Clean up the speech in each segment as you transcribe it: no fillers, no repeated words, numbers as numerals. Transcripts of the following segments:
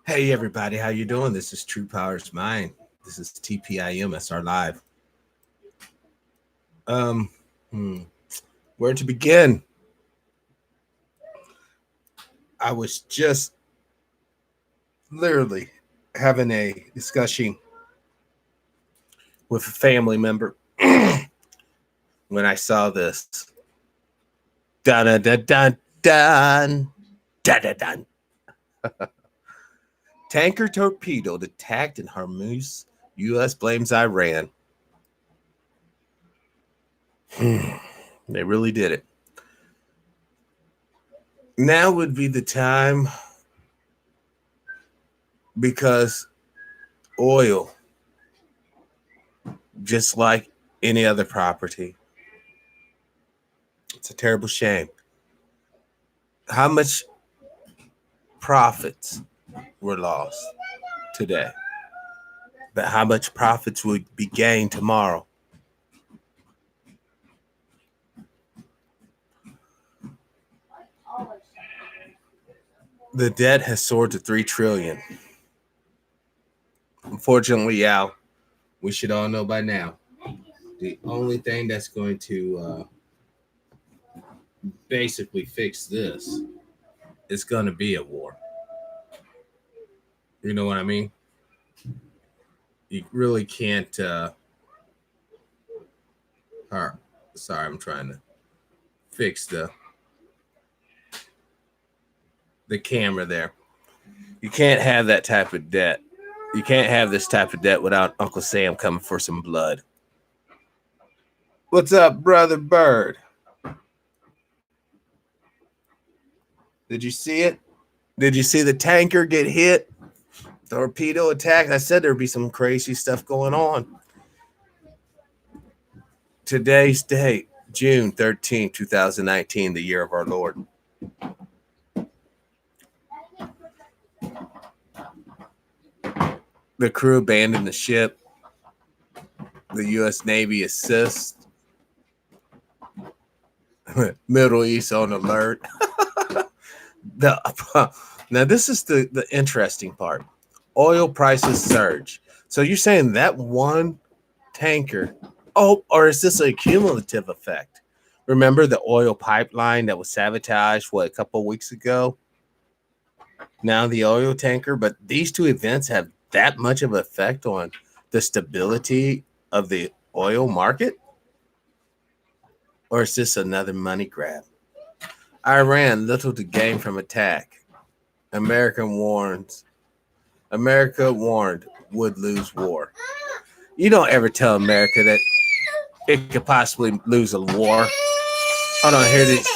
Hey everybody, how you doing? This is True Powers Mind. This is TPIM SR Live. Um, hmm, where to begin? I was just literally having a discussion with a family member when I saw this. Dun dun dun dun dun dun dun. Dun. Tanker torpedoed attacked in Hormuz. U.S. blames Iran. They really did it. Now would be the time because oil, just like any other property, it's a terrible shame. How much profits were lost today, but how much profits would be gained tomorrow? The debt has soared to 3 trillion. Unfortunately, Al, we should all know by now, the only thing that's going to basically fix this is going to be a war. You know what I mean? You really can't. Sorry, I'm trying to fix the camera there. You can't have that type of debt. You can't have this type of debt without Uncle Sam coming for some blood. What's up, Brother Bird? Did you see it? Did you see the tanker get hit? Torpedo attack? I said there'd be some crazy stuff going on. Today's date, June 13, 2019, the year of our Lord. The crew abandoned the ship. The U.S. Navy assists. Middle East on alert. Now, this is the interesting part. Oil prices surge. So you're saying that one tanker, or is this a cumulative effect? Remember the oil pipeline that was sabotaged, a couple of weeks ago? Now the oil tanker, but these two events have that much of an effect on the stability of the oil market? Or is this another money grab? Iran, little to gain from attack. America warned would lose war. You don't ever tell America that it could possibly lose a war. Hold on, hear these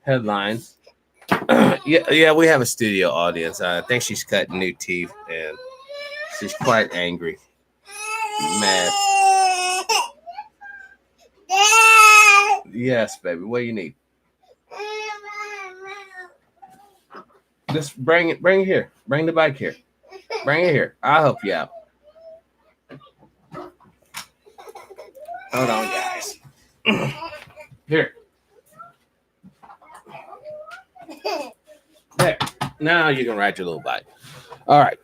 headlines. yeah, we have a studio audience. I think she's cutting new teeth and she's quite angry. Mad. Yes, baby. What do you need? Just bring it here. Bring the bike here. Bring it here. I'll help you out. Hold on, guys. Here. There. Now you can ride your little bike. All right.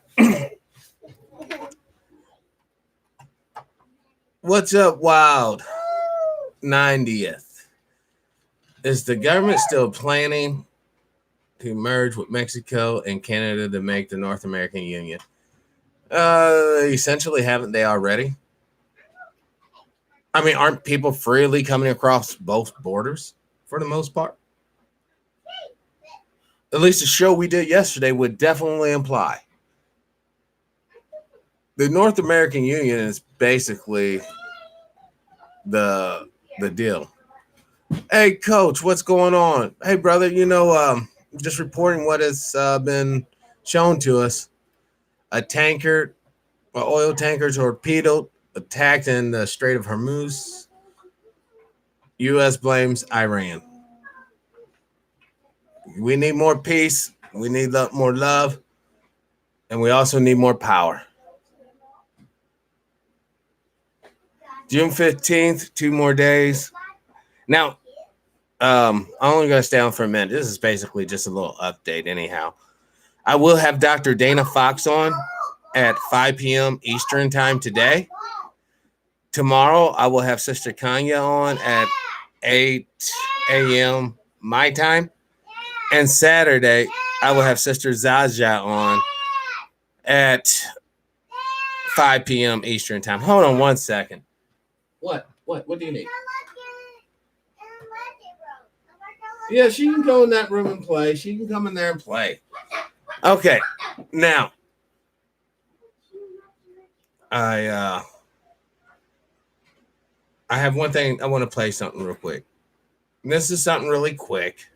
What's up, Wild? 90th. Is the government still planning to merge with Mexico and Canada to make the North American Union? Essentially, haven't they already? I mean, aren't people freely coming across both borders for the most part? At least the show we did yesterday would definitely imply. The North American Union is basically the deal. Hey, Coach, what's going on? Hey, brother, just reporting what has been shown to us. A tanker, an oil tanker torpedoed, attacked in the Strait of Hormuz. U.S. blames Iran. We need more peace. We need more love. And we also need more power. June 15th, 2 more days. Now, I'm only going to stay on for a minute. This is basically just a little update anyhow. I will have Dr. Dana Fox on at 5 p.m. Eastern time today. Tomorrow, I will have Sister Kanya on at 8 a.m. my time. And Saturday, I will have Sister Zaja on at 5 p.m. Eastern time. Hold on one second. What? What do you need? Yeah, she can go in that room and play. She can come in there and play. Okay. Now, I have one thing. I want to play something real quick. This is something really quick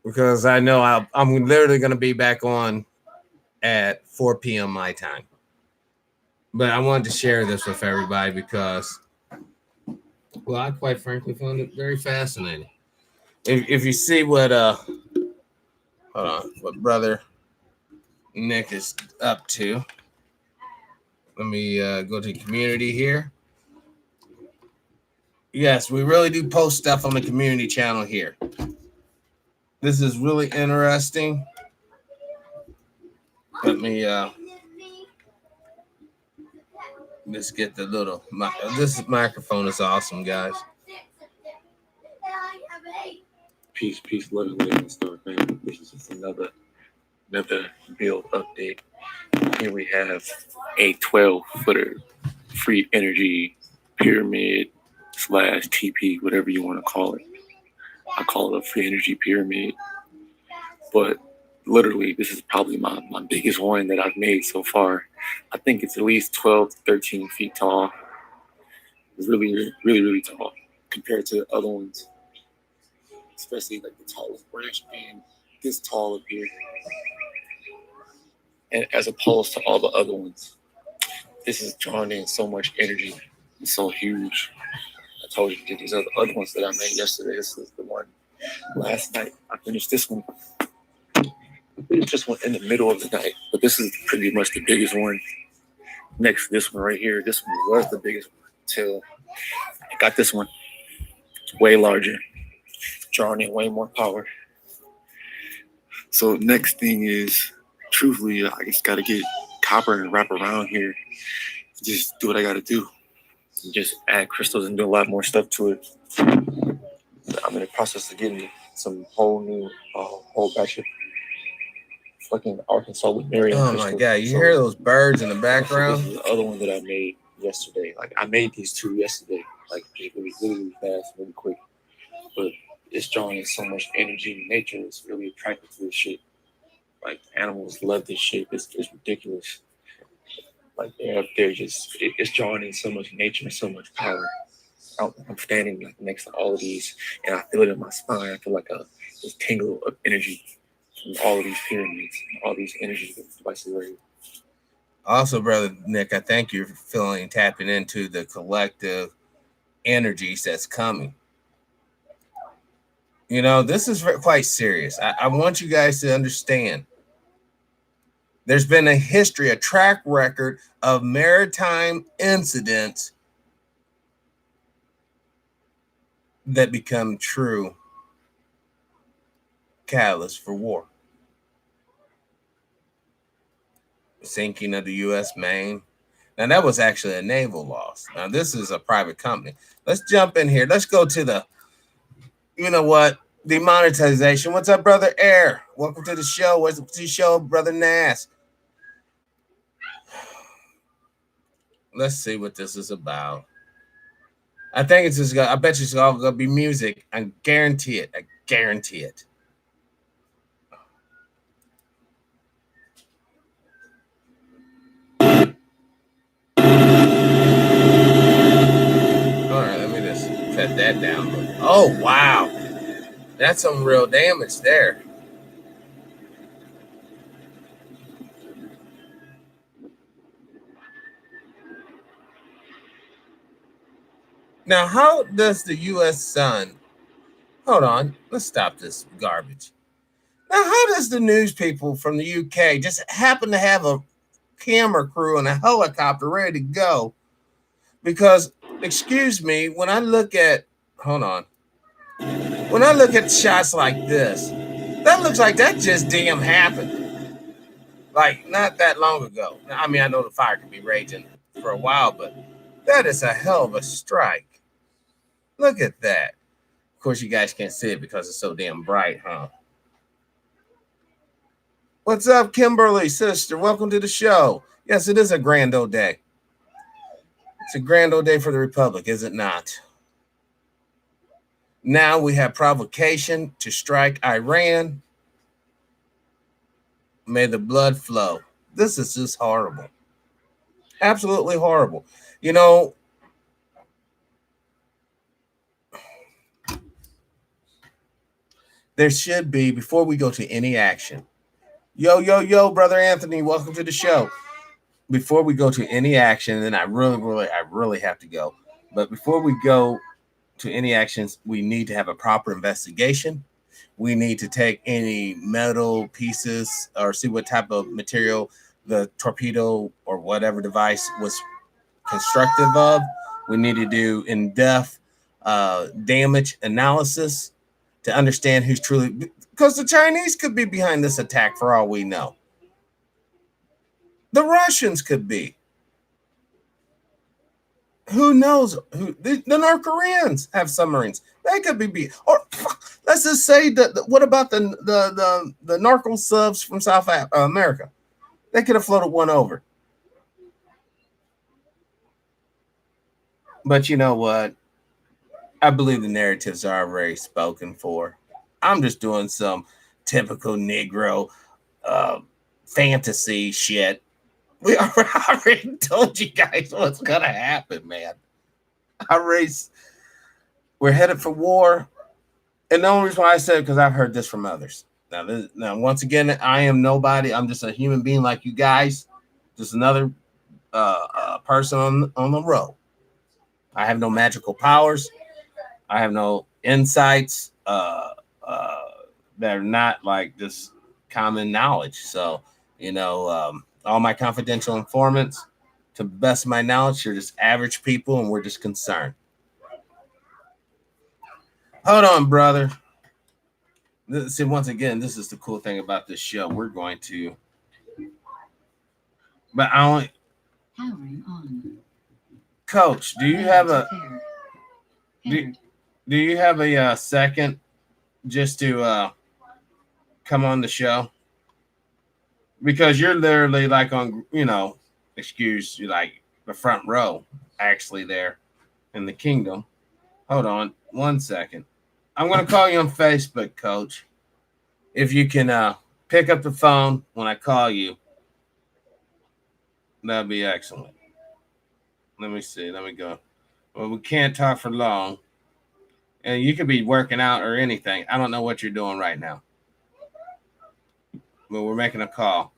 because I know I'm literally going to be back on at 4 p.m. my time. But I wanted to share this with everybody because, well, I quite frankly found it very fascinating. If you see what hold on, what brother Nick is up to, let me go to community here. Yes, we really do post stuff on the community channel here. This is really interesting. Let me let's get the little. This microphone is awesome, guys. Peace, love and live and stuff, man. This is just another build update. Here we have a 12-footer free energy pyramid / TP, whatever you want to call it. I call it a free energy pyramid. But literally, this is probably my biggest one that I've made so far. I think it's at least 12 to 13 feet tall. It's really, really, really tall compared to other ones. Especially like the tallest branch being this tall up here. And as opposed to all the other ones, this is drawing in so much energy. It's so huge. I told you that these are the other ones that I made yesterday. This is the one last night. I finished this one. I finished this one in the middle of the night, but this is pretty much the biggest one. Next to this one right here, this one was the biggest one until I got this one. It's way larger, drawing in way more power. So next thing is, truthfully, I just got to get copper and wrap around here. Just do what I got to do. Just add crystals and do a lot more stuff to it. I'm in the process of getting some whole new, whole batch of fucking Arkansas Lumerian Oh crystals. my god, you hear those birds in the background? This is the other one that I made yesterday. Like, I made these two yesterday, like really fast, really quick. But it's drawing in so much energy. Nature is really attracted to this shit. Like, animals love this shit. It's ridiculous. Like, they're up there just, it's drawing in so much nature and so much power. I'm standing like next to all of these, and I feel it in my spine. I feel like this tingle of energy from all of these pyramids, all these energy devices right here. Also, brother Nick, I thank you for tapping into the collective energies that's coming. You know, this is quite serious. I want you guys to understand. There's been a history, a track record of maritime incidents that become true catalysts for war. Sinking of the U.S. Maine. Now, that was actually a naval loss. Now, this is a private company. Let's jump in here. Let's go to the, you know what, demonetization. What's up, brother Air? Welcome to the show. Welcome to the show, brother Nass. Let's see what this is about. I think it's just, I bet you it's all going to be music. I guarantee it. I guarantee it. All right, let me just cut that down. Oh, wow. That's some real damage there. Now, how does the U.S. Sun... Hold on. Let's stop this garbage. Now, how does the news people from the UK just happen to have a camera crew and a helicopter ready to go? Because, excuse me, when I look at... Hold on. When I look at shots like this, that looks like that just damn happened. like not that long ago. I mean, I know the fire could be raging for a while, but that is a hell of a strike. Look at that. Of course, you guys can't see it because it's so damn bright, huh? What's up, Kimberly, sister? Welcome to the show. Yes, it is a grand old day. It's a grand old day for the Republic, is it not? Now we have provocation to strike Iran. May the blood flow. This is just horrible. Absolutely horrible. You know, there should be, before we go to any action. Yo, yo, yo, brother Anthony, welcome to the show. Before we go to any action, and I really have to go. But before we go to any actions, we need to have a proper investigation. We need to take any metal pieces or see what type of material the torpedo or whatever device was constructive of. We need to do in-depth damage analysis to understand who's truly, because the Chinese could be behind this attack for all we know. The Russians could be. Who knows? Who the North Koreans have submarines? They could be. Or let's just say that. What about the narco subs from South America? They could have floated one over. But you know what? I believe the narratives are already spoken for. I'm just doing some typical Negro uh, fantasy shit. We already told you guys what's gonna happen, man. Already, we're headed for war, and the only reason why I said it because I've heard this from others. Now, once again, I am nobody. I'm just a human being like you guys, just another person on the road. I have no magical powers. I have no insights uh, that are not like just common knowledge. So, all my confidential informants, to the best of my knowledge, are just average people, and we're just concerned. Hold on, brother. See, once again, this is the cool thing about this show. We're going to, but I only. Powering on. Coach, do you have a do you have a second just to come on the show? Because you're literally like on, excuse you, like the front row, actually there in the kingdom. Hold on one second. I'm gonna call you on Facebook, Coach. If you can pick up the phone when I call you, that'd be excellent. Let me see. Let me go. Well, we can't talk for long. And you could be working out or anything. I don't know what you're doing right now. But we're making a call.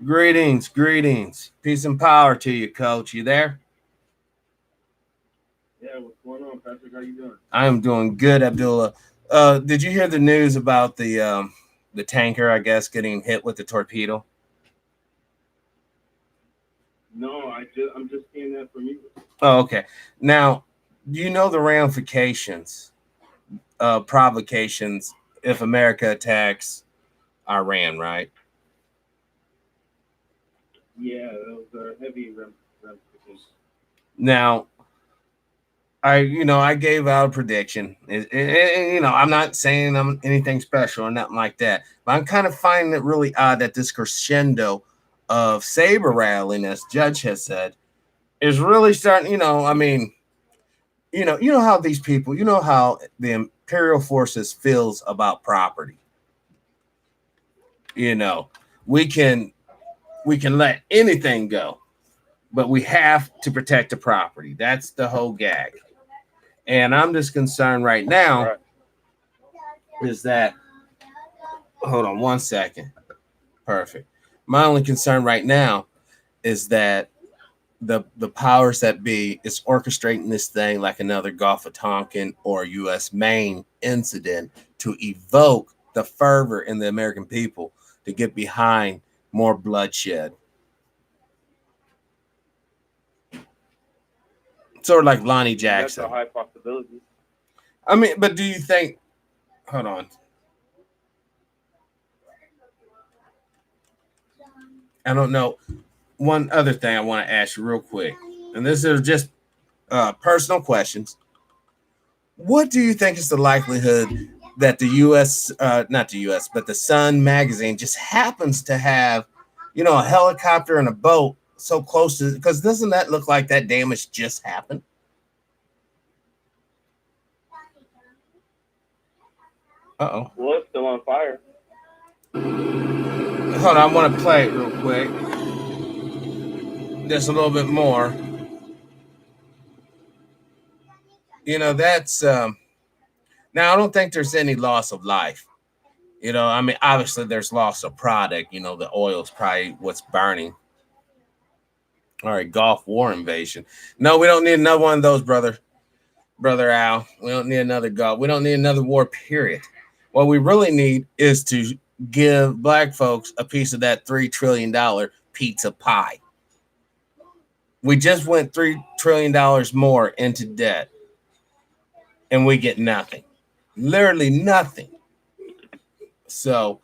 Greetings, greetings. Peace and power to you, Coach. You there? Yeah, what's going on, Patrick? How you doing? I am doing good, Abdullah. Did you hear the news about the tanker, I guess, getting hit with the torpedo? No, I'm just seeing that from you. Oh, okay. Now, do you know the ramifications, provocations if America attacks Iran, right? Yeah, those are heavy ramifications. Now, I gave out a prediction. I'm not saying I'm anything special or nothing like that, but I'm kind of finding it really odd that this crescendo of saber rattling, as Judge has said, is really starting. I mean, you know how these people, you know how the imperial forces feels about property. You know, we can let anything go, but we have to protect the property. That's the whole gag. And I'm just concerned right now is that, hold on one second. Perfect. My only concern right now is that the powers that be is orchestrating this thing like another Gulf of Tonkin or U.S. Maine incident to evoke the fervor in the American people to get behind more bloodshed. Sort of like Lonnie Jackson. That's a high possibility. I mean, but do you think? Hold on. I don't know. One other thing I want to ask you real quick, and this is just personal questions. What do you think is the likelihood that the U.S., not the U.S., but the Sun magazine just happens to have, a helicopter and a boat so close to? Because doesn't that look like that damage just happened? Uh oh. Well, it's still on fire. Hold on, I want to play it real quick. Just a little bit more. That's now I don't think there's any loss of life. I mean, obviously there's loss of product. The oil's probably what's burning. All right, Gulf War invasion. No, we don't need another one of those, brother Al. We don't need another Gulf. We don't need another war. Period. What we really need is to give black folks a piece of that $3 trillion pizza pie. We just went $3 trillion more into debt, and we get nothing. Literally nothing. So,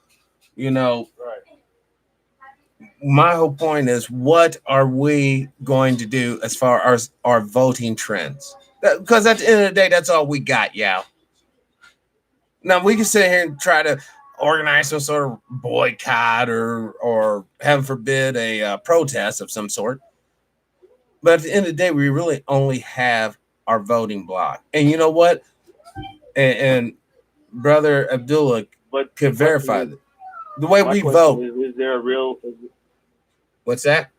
you know, Right. my whole point is, what are we going to do as far as our voting trends? Because at the end of the day, that's all we got, yeah. Now we can sit here and try to organize some sort of boycott or heaven forbid a protest of some sort. But at the end of the day, we really only have our voting block. And you know what? And brother Abdullah But the could question verify is, that the way my we question vote. is there a real? What's that?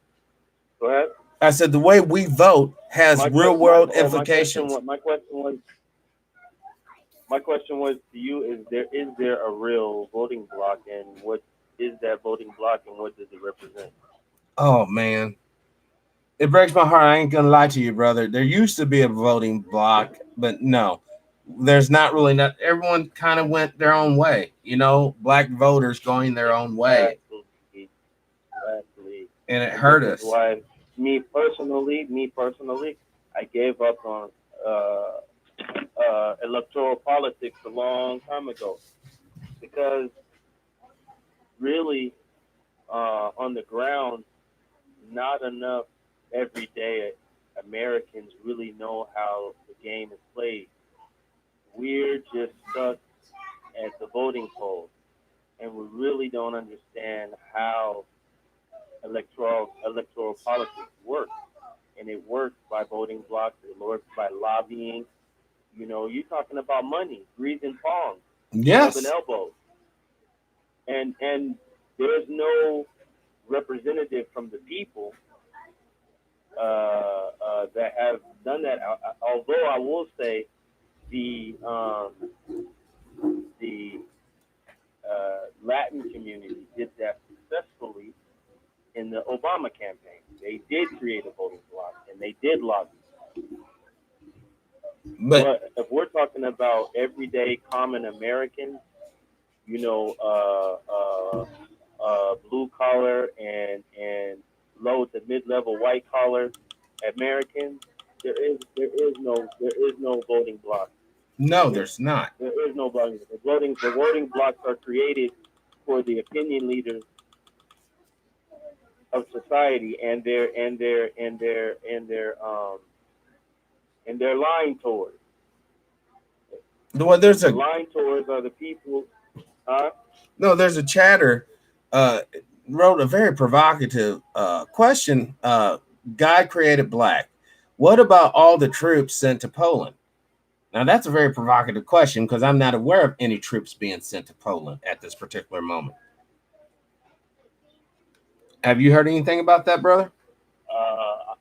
Go ahead. I said the way we vote has real world implications. My question was to you: is there a real voting block, and what is that voting block, and what does it represent? Oh man, it breaks my heart. I ain't gonna lie to you, brother. There used to be a voting block, but no, there's not really. Not everyone kind of went their own way. Black voters going their own way, Exactly, exactly. and it And this hurt is us. why me personally, I gave up on electoral politics a long time ago because really, on the ground, not enough everyday Americans really know how the game is played. We're just stuck at the voting polls, and we really don't understand how electoral politics works. And it works by voting blocks. It works by lobbying. You're talking about money, grease and palms, rubbing Yes. elbows, and there's no representative from the people that have done that. Although I will say the Latin community did that successfully in the Obama campaign. They did create a voting bloc and they did lobby. But But if we're talking about everyday common Americans, blue collar and low to mid level white collar Americans, there is no voting bloc. no, there's not. There is no voting. The voting blocks are created for the opinion leaders of society and their line towards. Well, there's The a line towards are the people. Huh? no, there's a chatter. Uh, wrote a very provocative question. God created black. What about all the troops sent to Poland? Now that's a very provocative question because I'm not aware of any troops being sent to Poland at this particular moment. Have you heard anything about that, brother? Uh,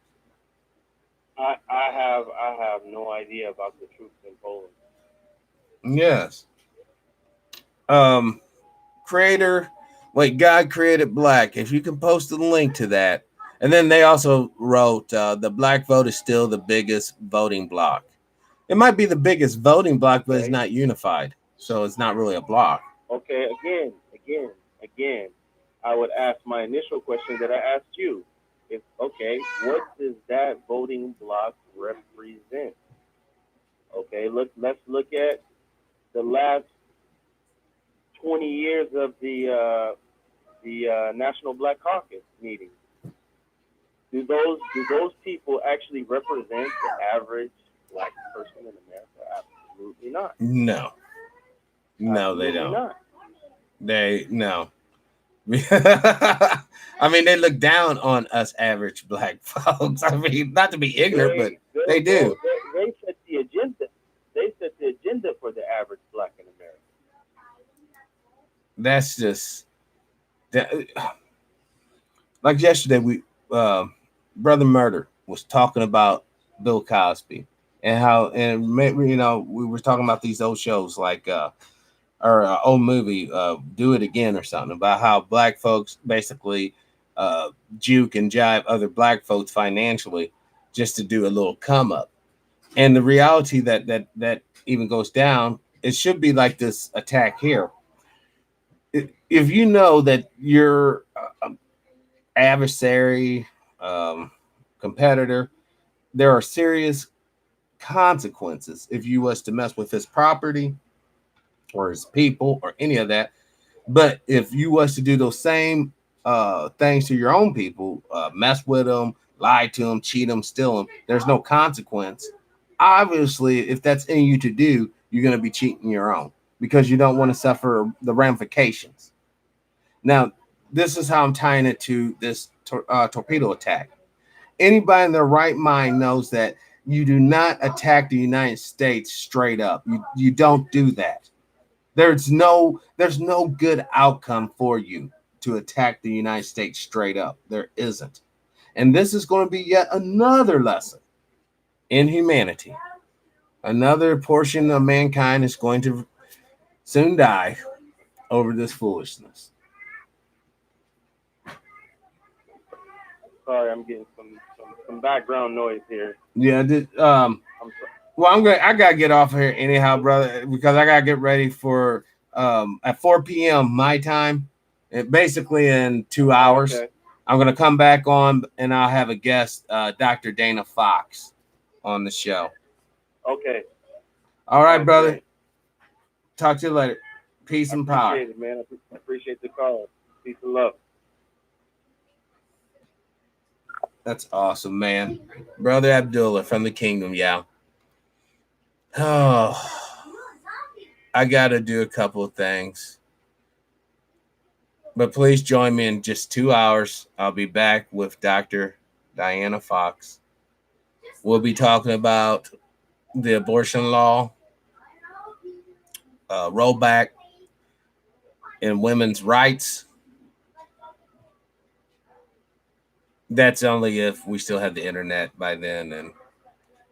I have no idea about the troops in Poland. Yes. Um, creator, wait, God created black. If you can post a link to that. And then they also wrote the black vote is still the biggest voting block. It might be the biggest voting block, but it's Okay. not unified. So it's not really a block. Okay. Again. I would ask my initial question that I asked you. If okay, what does that voting block represent? Okay. Okay, let's look at the last 20 years of the National Black Caucus meetings. Do those people actually represent the average black person in America? Absolutely not. No, no, they Absolutely don't. not. They no. I mean, they look down on us average black folks. I mean, not to be ignorant, but they do. They set the agenda. They set the agenda for the average black in America. That's just that. Like yesterday, we brother Murder was talking about Bill Cosby and how, and you know, we were talking about these old shows like or old movie, Do It Again or something, about how black folks basically uh, juke and jive other black folks financially just to do a little come up. And the reality that even goes down, it should be like this attack here. If you know that your adversary, um, competitor, there are serious consequences if you was to mess with his property or his people or any of that. But if you was to do those same things to your own people, mess with them, lie to them, cheat them, steal them, there's no consequence. Obviously, if that's in you to do, you're going to be cheating your own because you don't want to suffer the ramifications. Now, this is how I'm tying it to this torpedo attack. Anybody in their right mind knows that you do not attack the United States straight up. You don't do that. There's no good outcome for you to attack the United States straight up. There isn't. And this is going to be yet another lesson in humanity. Another portion of mankind is going to soon die over this foolishness. Sorry, I'm getting some background noise here. Yeah, I'm sorry. well, I gotta get off of here anyhow, brother, because I gotta get ready for at 4 p.m. my time. Basically in 2 hours. Okay. I'm gonna come back on and I'll have a guest, Dr. Dana Fox, on the show. Okay. All right, Sounds brother. great. Talk to you later. Peace I and power. appreciate it, man. I appreciate the call. Peace and love. That's awesome, man. Brother Abdullah from the kingdom, yeah. Oh, I gotta do a couple of things. But please join me in just 2 hours. I'll be back with Dr. Diana Fox. We'll be talking about the abortion law, rollback in women's rights. That's only if we still have the internet by then and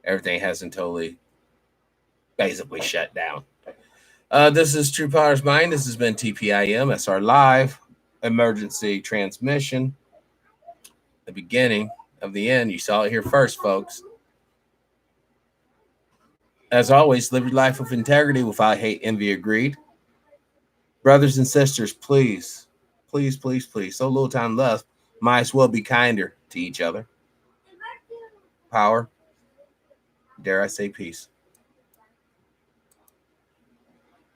everything hasn't totally basically shut down. This is True Powers Mind. This has been TPIM SR Live emergency transmission. The beginning of the end. You saw it here first, folks. As always, live your life with integrity without hate, envy, or greed. Brothers and sisters, please, please, please, please, so little time left, might as well be kinder to each other. Power, dare I say peace.